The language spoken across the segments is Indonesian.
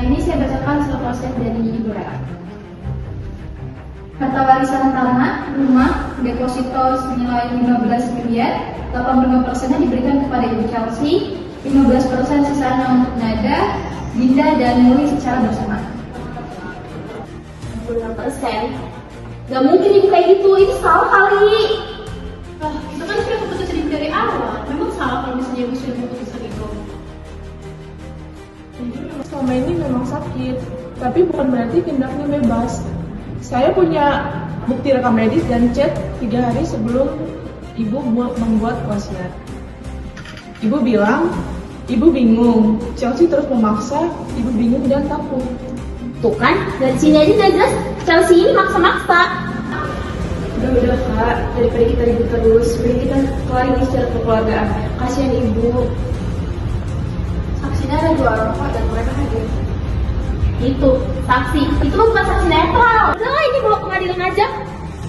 Ini saya bacakan surat wasiat dari Ibu Rara. Harta warisan tanah, rumah, deposito senilai 15 miliar, 85%-nya diberikan kepada Ibu Chelsea, 15% sisanya untuk Nada, Dinda, dan Muli secara bersamaan. 65%? Gak mungkin Ibu kayak gitu, itu salah kali. Itu kan sudah keputusan Ibu dari awal. Memang salah kalau misalnya Ibu sudah keputusan itu. Selama ini memang sakit, tapi bukan berarti tindaknya bebas. Saya punya bukti rekam medis dan chat 3 hari sebelum Ibu membuat wasiat. Ibu bilang, Ibu bingung. Chelsea terus memaksa, Ibu bingung dan takut. Tuh kan, dari sini aja gak jelas Chelsea ini maksa-maksa. Udah Kak, daripada kita ribut terus, mending kita kelarin secara kekeluargaan. Kasihan Ibu. Saksinya ada 2 orang kok dan mereka hadir. Itu, saksi. Itu mah bukan saksi netral. Udahlah, ini bawa pengadilan aja.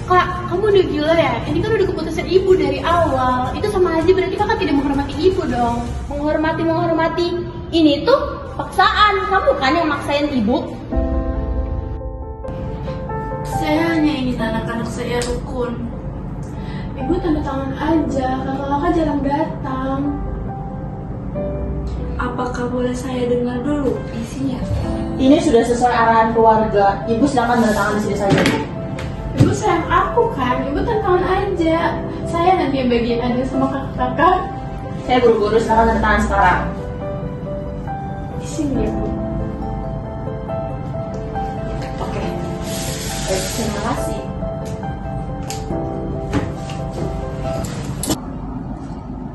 Kak, kamu udah gila ya? Ini kan udah keputusan Ibu dari awal. Itu sama aja berarti kakak tidak menghormati Ibu dong. Menghormati. Ini tuh paksaan. Kamu kan yang maksain Ibu. Saya hanya ingin anak-anak saya rukun. Ibu tanda tangan aja, kakak-kakak jarang datang. Apakah boleh saya dengar dulu isinya? Ini sudah sesuai arahan keluarga. Ibu silakan menandatangani di sini saja. Ibu sayang aku kan, Ibu tanda tangan aja. Saya nanti yang bagian adil sama kakak-kakak. Saya buru-buru, silakan menandatangani sekarang. Isinya Ibu. Oke. Baik, terima kasih.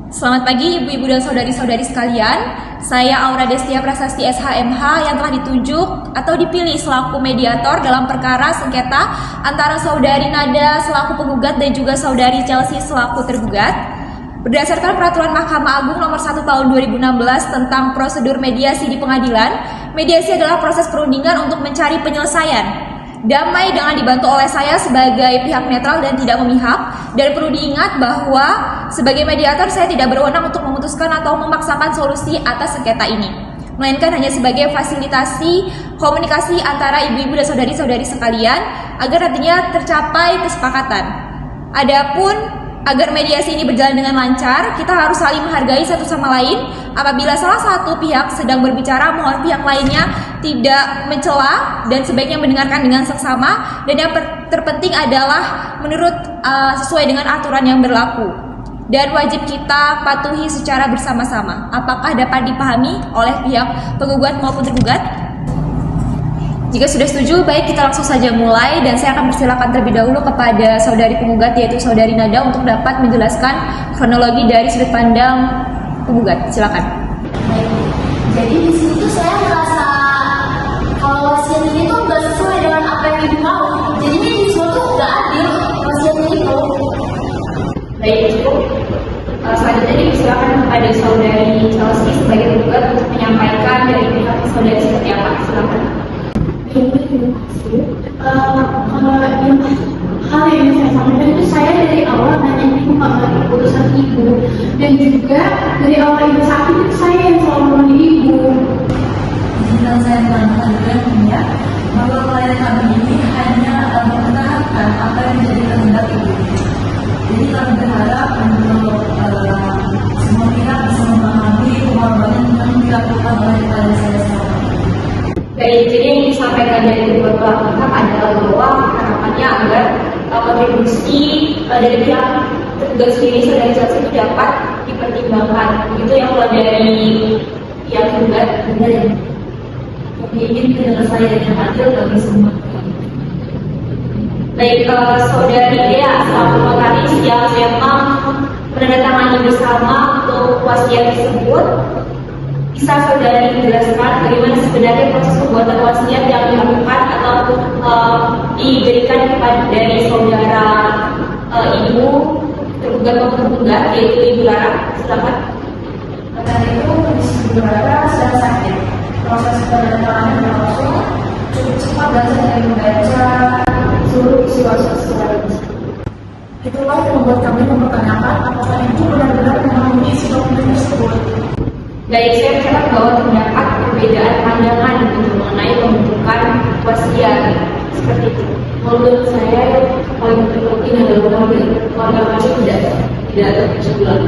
Selamat pagi ibu-ibu dan saudari-saudari sekalian. Saya Aura Destia Prasasti SHMH yang telah ditunjuk atau dipilih selaku mediator dalam perkara sengketa antara saudari Nada selaku penggugat dan juga saudari Chelsea selaku tergugat. Berdasarkan peraturan Mahkamah Agung nomor 1 tahun 2016 tentang prosedur mediasi di pengadilan, mediasi adalah proses perundingan untuk mencari penyelesaian damai dengan dibantu oleh saya sebagai pihak netral dan tidak memihak. Dan perlu diingat bahwa sebagai mediator saya tidak berwenang untuk memutuskan atau memaksakan solusi atas sengketa ini, melainkan hanya sebagai fasilitasi komunikasi antara ibu-ibu dan saudari-saudari sekalian agar nantinya tercapai kesepakatan. Adapun agar mediasi ini berjalan dengan lancar, kita harus saling menghargai satu sama lain. Apabila salah satu pihak sedang berbicara, mohon pihak lainnya tidak mencela dan sebaiknya mendengarkan dengan seksama. Dan yang terpenting adalah menurut sesuai dengan aturan yang berlaku. Dan wajib kita patuhi secara bersama-sama. Apakah dapat dipahami oleh pihak penggugat maupun tergugat? Jika sudah setuju, baik kita langsung saja mulai dan saya akan persilakan terlebih dahulu kepada saudari penggugat yaitu saudari Nada untuk dapat menjelaskan kronologi dari sudut pandang penggugat. Silakan. Jadi di situ saya merasa kalau wasiat ini tuh nggak sesuai dengan apa yang Ibu mau. Jadinya ini semua tuh nggak adil wasiatnya itu. Baik, cukup. Selanjutnya dipersilakan kepada saudari Chelsea sebagai penggugat untuk menyampaikan dari pihak saudari seperti apa. Silakan. Terima kasih. Hal yang saya sampaikan itu saya dari awal nanya Ibu mengenai keputusan Ibu, dan juga dari awal Ibu sakit itu saya yang selalu menemani Ibu. Dan saya melanjutkan ya, bahwa klien kami ini hanya mempertahankan apa yang menjadi kehendak Ibu. Jadi kami berharap untuk semua pihak bisa memahami pengorbanan yang dilakukan oleh klien saya selama ini. Baik, jadi yang disampaikan dari kedua belah pihak adalah bahwa harapannya agar kontribusi dari pihak tergugat sendiri saudari Chelsea itu dapat dipertimbangkan. Itu yang keluar dari pihak tergugat. Benar ya? Kami ingin penyelesaian yang adil bagi semua. Baik, saudari Dea selaku notaris yang memang menandatangani bersama untuk wasiat tersebut, bisa saudari menjelaskan bagaimana sebenarnya proses pembuatan wasiat yang dilakukan atau diberikan kepada dari saudara ibu tergugat maupun tergugat yaitu Ibu Rara. Silakan. Karena itu kondisi Ibu Rara sedang sakit. Proses penandatanganan berlangsung cukup cepat dan saya membaca seluruh isi wasiat secara resmi. Itulah yang membuat kami mempertanyakan apakah Ibu benar-benar memenuhi isi dokumen tersebut. Baik, saya mencatat bahwa terdapat perbedaan pandangan gitu mengenai pembentukan wasiat seperti itu. Menurut saya yang paling penting adalah keluarga kami tidak terpecah.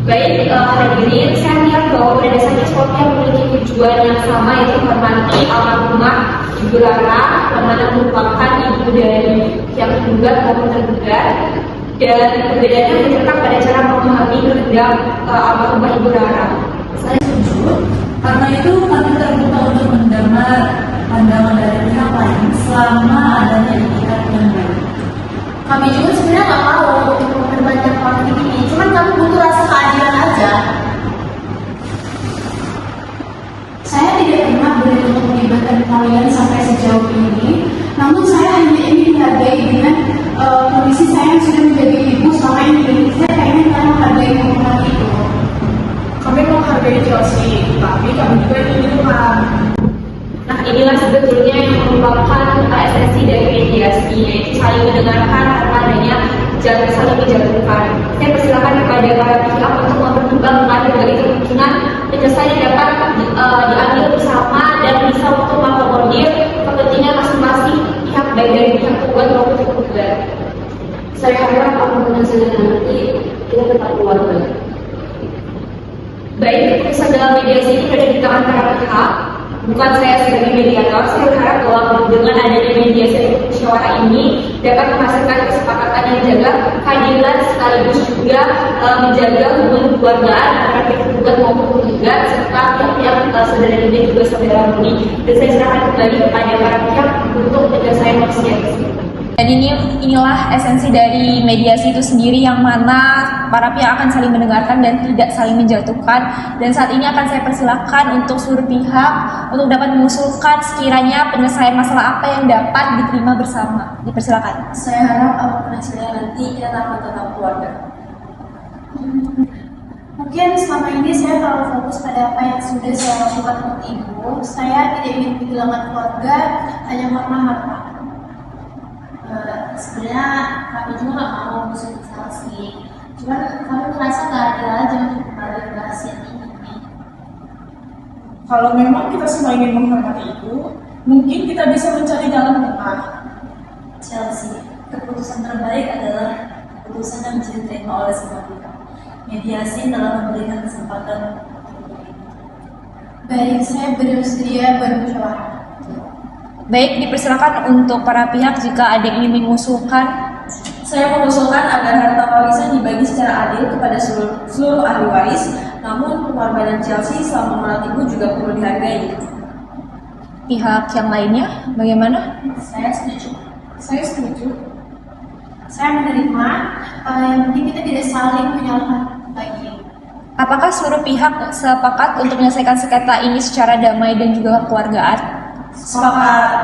Baik, hadirin, saya melihat bahwa pada dasarnya semuanya memiliki tujuan yang sama, yaitu menghormati almarhumah Ibu Rara, yang mana merupakan ibu dari yang tergugat maupun tergugat, dan perbedaannya terletak pada cara memahami kehendak almarhumah Ibu Rara. Saya setuju, karena itu kami terbuka untuk mendengar pandangan dari pihak lain selama adanya etikat yang baik. Kami juga sebenarnya nggak mau untuk memperbanyak konflik ini, cuman kami butuh rasa keadilan aja. Saya tidak pernah berani untuk melibatkan kalian sampai sejauh ini, namun saya hanya ingin dihargai dengan kondisi saya yang sudah menjadi ibu selama ini, dan saya pengen kalian menghargai hubungan itu. Kami menghargai Chelsea, tapi kami juga ingin paham. Nah, inilah sebetulnya yang merupakan esensi dari mediasi, yaitu saling mendengarkan tanpa adanya saling menjatuhkan. Saya persilakan kepada para pihak untuk mempertimbangkan berbagai kemungkinan penyelesaian yang dapat diambil bersama dan bisa untuk mengakomodir kepentingan masing-masing pihak, baik dari pihak tergugat maupun tergugat. Saya harap apapun hasilnya nanti kita tetap keluarga. Baik, keputusan dalam mediasi ini berada di tangan para pihak. Bukan saya sebagai mediator. Saya berharap bahwa dengan adanya mediasi atau musyawarah ini dapat menghasilkan kesepakatan yang menjaga keadilan sekaligus juga menjaga hubungan keluargaan antara pihak tergugat maupun tergugat serta pihak saudara ini juga saudara Muni. Dan saya serahkan kembali kepada para pihak untuk penyelesaian wasiat tersebut. Dan inilah esensi dari mediasi itu sendiri, yang mana para pihak akan saling mendengarkan dan tidak saling menjatuhkan. Dan saat ini akan saya persilahkan untuk seluruh pihak untuk dapat mengusulkan sekiranya penyelesaian masalah apa yang dapat diterima bersama. Dipersilakan. Saya harap apapun hasilnya nanti kita akan tetap keluarga. Mungkin selama ini saya terlalu fokus pada apa yang sudah saya lakukan untuk ibu. Saya tidak ingin kehilangan keluarga hanya karena harta. Sebenarnya kami juga nggak mau musuh Chelsea, cuman kami merasa keadilan aja untuk kembali ke wasiat ini. Kalau memang kita semua ingin menghormati ibu, mungkin kita bisa mencari jalan tengah. Chelsea, keputusan terbaik adalah keputusan yang bisa diterima oleh semua pihak. Mediasi telah memberikan kesempatan untuk itu. Baik, saya bersedia bermusyawarah. Baik, dipersilakan untuk para pihak jika ada yang ingin mengusulkan. Saya mengusulkan agar harta warisan dibagi secara adil kepada seluruh ahli waris, namun pengorbanan Chelsea selama merawat ibu juga perlu dihargai. Pihak yang lainnya, bagaimana? Saya setuju. Saya setuju. Saya menerima. Yang penting kita tidak saling menyalahkan lagi. Apakah seluruh pihak sepakat untuk menyelesaikan sengketa ini secara damai dan juga kekeluargaan? Sepakat.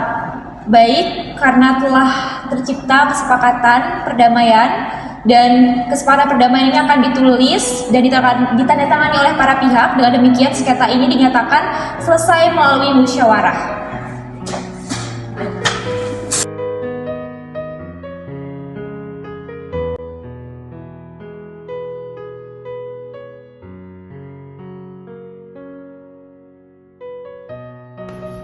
Baik, karena telah tercipta kesepakatan perdamaian dan kesepakatan perdamaian ini akan ditulis dan ditandatangani oleh para pihak. Dengan demikian sengketa ini dinyatakan selesai melalui musyawarah.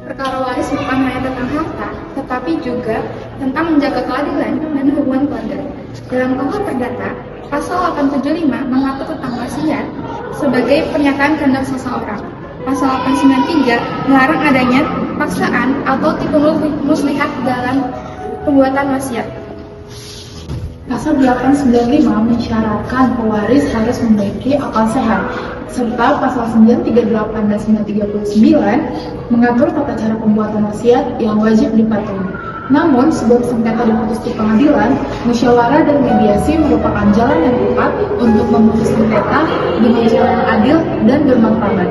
Perkara waris bukan hanya tentang harta, tetapi juga tentang menjaga keadilan dan hubungan keluarga. Dalam KUH Perdata, Pasal 875 mengatur tentang wasiat sebagai pernyataan kehendak seseorang. Pasal 893 melarang adanya paksaan atau tipu muslihat dalam pembuatan wasiat. Pasal 895 mensyaratkan pewaris harus memiliki akal sehat, serta pasal 938 dan 939 mengatur tata cara pembuatan wasiat yang wajib dipatuhi. Namun, sebelum sengketa diputus di pengadilan, musyawarah dan mediasi merupakan jalan yang tepat untuk memutus sengketa dengan cara yang adil dan bermartabat.